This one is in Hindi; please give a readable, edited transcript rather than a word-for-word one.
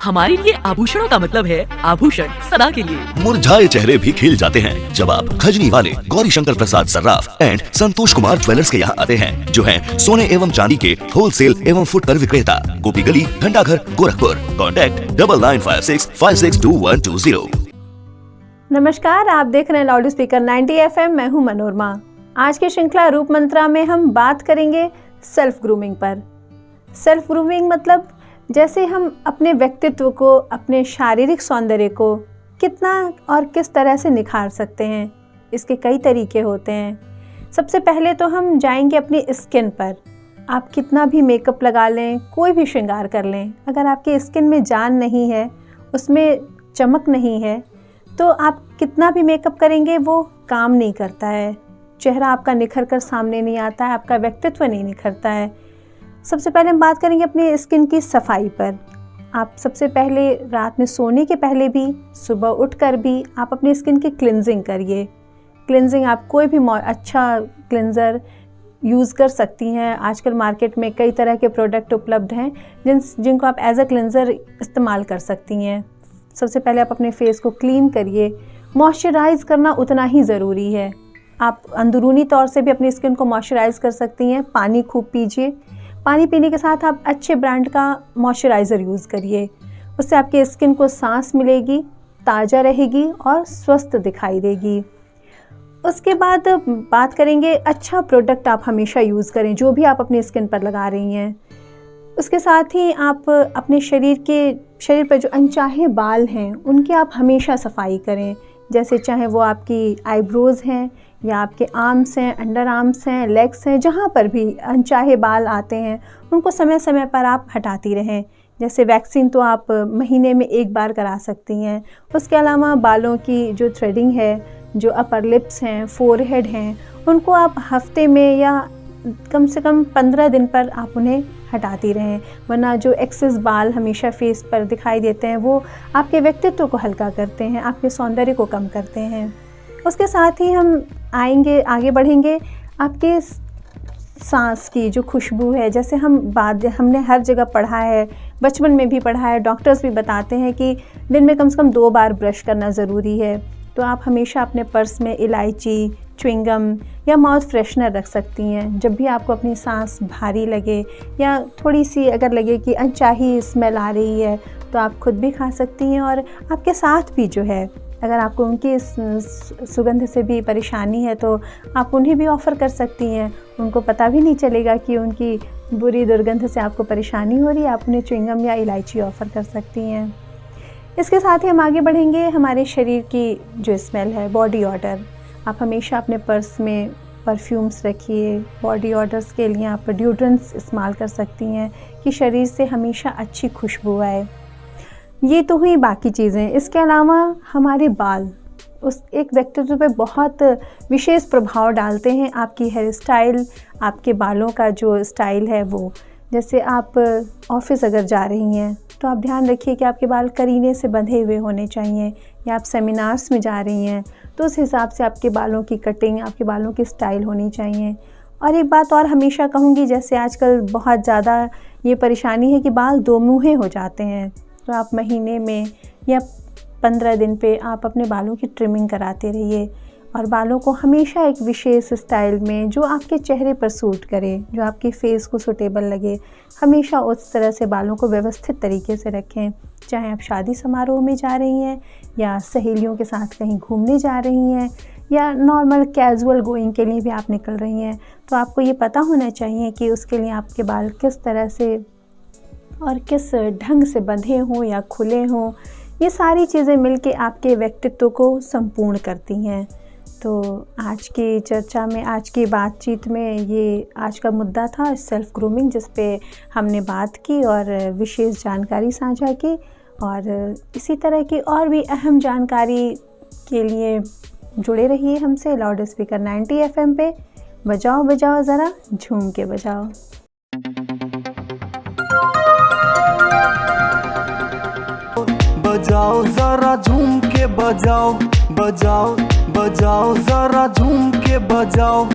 हमारे लिए आभूषणों का मतलब है आभूषण सदा के लिए। मुरझाए चेहरे भी खिल जाते हैं जब आप खजनी वाले गौरी शंकर प्रसाद सर्राफ एंड संतोष कुमार ज्वेलर्स के यहाँ आते हैं, जो हैं सोने एवं चांदी के होलसेल एवं फुटकर विक्रेता, गोपी गली, घंटाघर, गोरखपुर। कॉन्टैक्ट 9956562120। नमस्कार, आप देख रहे हैं लाउड स्पीकर 90 FM। मैं हूं मनोरमा। आज की श्रृंखला रूप मंत्रा में हम बात करेंगे सेल्फ ग्रूमिंग पर। सेल्फ ग्रूमिंग मतलब जैसे हम अपने व्यक्तित्व को, अपने शारीरिक सौंदर्य को कितना और किस तरह से निखार सकते हैं। इसके कई तरीके होते हैं। सबसे पहले तो हम जाएंगे अपनी स्किन पर। आप कितना भी मेकअप लगा लें, कोई भी श्रृंगार कर लें, अगर आपकी स्किन में जान नहीं है, उसमें चमक नहीं है, तो आप कितना भी मेकअप करेंगे वो काम नहीं करता है। चेहरा आपका निखर कर सामने नहीं आता है, आपका व्यक्तित्व नहीं निखरता है। सबसे पहले हम बात करेंगे अपनी स्किन की सफाई पर। आप सबसे पहले रात में सोने के पहले भी, सुबह उठकर भी आप अपनी स्किन की क्लिनजिंग करिए। क्लिनजिंग आप कोई भी अच्छा क्लिनज़र यूज़ कर सकती हैं। आजकल मार्केट में कई तरह के प्रोडक्ट उपलब्ध हैं जिनको आप एज अ क्लिनज़र इस्तेमाल कर सकती हैं। सबसे पहले आप अपने फेस को क्लीन करिए। मॉइस्चराइज़ करना उतना ही ज़रूरी है। आप अंदरूनी तौर से भी अपनी स्किन को मॉइस्चराइज़ कर सकती हैं। पानी खूब पीजिए। पानी पीने के साथ आप अच्छे ब्रांड का मॉइस्चराइज़र यूज़ करिए। उससे आपकी स्किन को सांस मिलेगी, ताज़ा रहेगी और स्वस्थ दिखाई देगी। उसके बाद बात करेंगे अच्छा प्रोडक्ट आप हमेशा यूज़ करें जो भी आप अपनी स्किन पर लगा रही हैं। उसके साथ ही आप अपने शरीर पर जो अनचाहे बाल हैं उनकी आप हमेशा सफाई करें। जैसे चाहे वो आपकी आईब्रोज़ हैं या आपके आर्म्स हैं, अंडर आर्म्स हैं, लेग्स हैं, जहाँ पर भी अनचाहे बाल आते हैं उनको समय समय पर आप हटाती रहें। जैसे वैक्सीन तो आप महीने में एक बार करा सकती हैं। उसके अलावा बालों की जो थ्रेडिंग है, जो अपर लिप्स हैं, फोरहेड हैं, उनको आप हफ्ते में या कम से कम 15 दिन पर आप उन्हें हटाती रहें। वरना जो एक्सेस बाल हमेशा फेस पर दिखाई देते हैं वो आपके व्यक्तित्व को हल्का करते हैं, आपके सौंदर्य को कम करते हैं। उसके साथ ही हम आगे बढ़ेंगे आपके सांस की जो खुशबू है। जैसे हमने हर जगह पढ़ा है, बचपन में भी पढ़ा है, डॉक्टर्स भी बताते हैं कि दिन में कम से कम 2 बार ब्रश करना ज़रूरी है। तो आप हमेशा अपने पर्स में इलायची, च्युइंगम या माउथ फ्रेशनर रख सकती हैं। जब भी आपको अपनी सांस भारी लगे या थोड़ी सी अगर लगे कि अनचाही स्मेल आ रही है तो आप खुद भी खा सकती हैं। और आपके साथ भी जो है, अगर आपको उनकी सुगंध से भी परेशानी है तो आप उन्हें भी ऑफ़र कर सकती हैं। उनको पता भी नहीं चलेगा कि उनकी बुरी दुर्गंध से आपको परेशानी हो रही है। आप उन्हें च्युइंगम या इलायची ऑफ़र कर सकती हैं। इसके साथ ही हम आगे बढ़ेंगे हमारे शरीर की जो स्मेल है, बॉडी ऑडर। आप हमेशा अपने पर्स में परफ्यूम्स रखिए। बॉडी ऑडर्स के लिए आप डिओड्रेंट्स इस्तेमाल कर सकती हैं कि शरीर से हमेशा अच्छी खुशबू आए। ये तो हुई बाकी चीज़ें। इसके अलावा हमारे बाल उस एक व्यक्तित्व पे बहुत विशेष प्रभाव डालते हैं। आपकी हेयर स्टाइल, आपके बालों का जो स्टाइल है वो, जैसे आप ऑफिस अगर जा रही हैं तो आप ध्यान रखिए कि आपके बाल करीने से बंधे हुए होने चाहिए। या आप सेमिनार्स में जा रही हैं तो उस हिसाब से आपके बालों की कटिंग, आपके बालों की स्टाइल होनी चाहिए। और एक बात और हमेशा कहूँगी, जैसे आजकल बहुत ज़्यादा ये परेशानी है कि बाल दो मुँहे हो जाते हैं, तो आप महीने में या 15 दिन पे आप अपने बालों की ट्रिमिंग कराते रहिए। और बालों को हमेशा एक विशेष स्टाइल में जो आपके चेहरे पर सूट करे, जो आपके फेस को सूटेबल लगे, हमेशा उस तरह से बालों को व्यवस्थित तरीके से रखें। चाहे आप शादी समारोह में जा रही हैं या सहेलियों के साथ कहीं घूमने जा रही हैं या नॉर्मल कैजुअल गोइंग के लिए भी आप निकल रही हैं, तो आपको ये पता होना चाहिए कि उसके लिए आपके बाल किस तरह से और किस ढंग से बंधे हों या खुले हों। ये सारी चीज़ें मिलके आपके व्यक्तित्व को संपूर्ण करती हैं। तो आज की चर्चा में, आज की बातचीत में ये आज का मुद्दा था सेल्फ ग्रूमिंग, जिस पे हमने बात की और विशेष जानकारी साझा की। और इसी तरह की और भी अहम जानकारी के लिए जुड़े रहिए हमसे लाउड स्पीकर 90 FM पे। बजाओ बजाओ ज़रा झूम के बजाओ। बजाओ जरा झूम के बजाओ, बजाओ बजाओ जरा झूम के बजाओ।